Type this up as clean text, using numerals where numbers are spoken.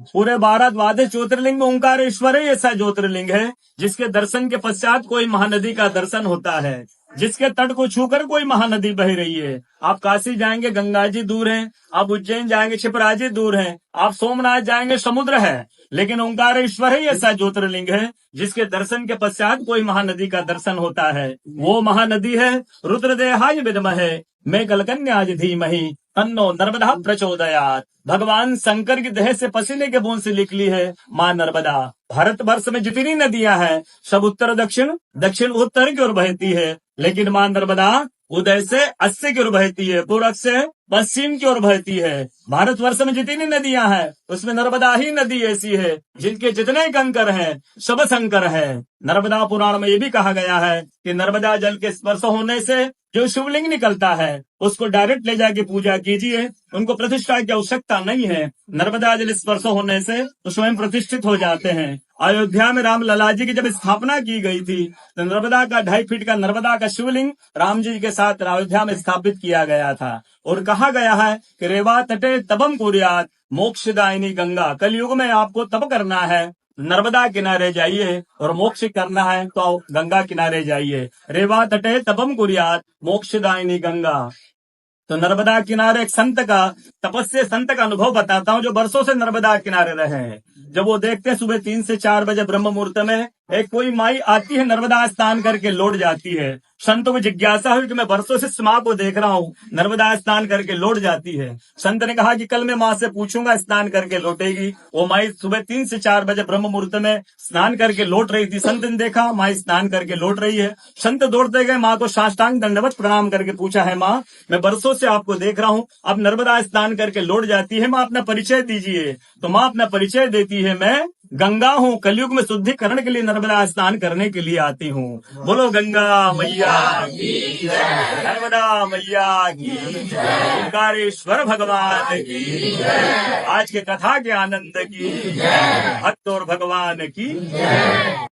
पूरे भारत द्वादश ज्योतिर्लिंग में ओंकारेश्वर ही ऐसा ज्योतिर्लिंग है जिसके दर्शन के पश्चात कोई महानदी का दर्शन होता है, जिसके तट को छूकर कोई महानदी बह रही है। आप काशी जाएंगे गंगा जी दूर हैं, आप उज्जैन जाएंगे क्षिप्रा जी दूर हैं, आप सोमनाथ जाएंगे समुद्र है, लेकिन ओंकारेश्वर ही ऐसा ज्योतिर्लिंग है जिसके दर्शन के पश्चात कोई महानदी का दर्शन होता है। वो महानदी है रुद्रदेहाय विद्महे मैं कलकन्याज धीमहि तन्नो नर्मदा प्रचोदयात्। भगवान शंकर की देह से पसीने के बूंद से निकली है माँ नर्मदा। भारत वर्ष में जितनी नदियां हैं सब उत्तर दक्षिण दक्षिण उत्तर की ओर बहती है, लेकिन माँ नर्मदा उदय से अस्सी की ओर बहती है, पूरब से पश्चिम की ओर बहती है। भारतवर्ष में जितनी नदियां हैं उसमें नर्मदा ही नदी ऐसी है जिनके जितने कंकर हैं सब शंकर है। नर्मदा पुराण में ये भी कहा गया है कि नर्मदा जल के स्पर्श होने से जो शिवलिंग निकलता है उसको डायरेक्ट ले जाके पूजा कीजिए, उनको प्रतिष्ठा की आवश्यकता नहीं है। नर्मदा जल स्पर्श होने से तो स्वयं प्रतिष्ठित हो जाते हैं। अयोध्या में राम लला जी की जब स्थापना की गई थी तो नर्मदा का 2.5 फीट का नर्मदा का शिवलिंग राम जी के साथ अयोध्या में स्थापित किया गया था। और कहा गया है कि रेवा तटे तपम कुर्यात् मोक्षदायिनी गंगा। कलयुग में आपको तप करना है, नर्मदा किनारे जाइए, और मोक्ष करना है तो गंगा किनारे जाइए। रेवा तटे तपम कुर्यात् मोक्षदायिनी गंगा। तो नर्मदा किनारे एक संत का तपस्या संत का अनुभव बताता हूँ जो वर्षों से नर्मदा किनारे रहे हैं। जब वो देखते हैं सुबह 3 से 4 बजे ब्रह्म मुहूर्त में एक कोई माई आती है नर्मदा स्नान करके लौट जाती है। संतों को जिज्ञासा हुई कि मैं वर्षों से इस माँ को देख रहा हूँ नर्मदा स्नान करके लौट जाती है। संत ने कहा कि कल मैं माँ से पूछूंगा स्नान करके लौटेगी। वो माई सुबह 3 से 4 बजे ब्रह्म मुहूर्त में स्नान करके लौट रही थी। संत ने देखा माई स्नान करके लौट रही है। संत दौड़ते गए माँ को साष्टांग दंडवत प्रणाम करके पूछा है माँ मैं वर्षों से आपको देख रहा हूँ, अब नर्मदा स्नान करके लौट जाती है, माँ अपना परिचय दीजिए। तो माँ अपना परिचय देती है मैं गंगा हूँ, कलयुग में शुद्धिकरण के लिए नर्मदा स्नान करने के लिए आती हूँ। बोलो गंगा मैया की जय, नर्मदा मैया की जय, ओंकारेश्वर भगवान की जय, आज के कथा के आनंद की जय, भक्त और भगवान की जय।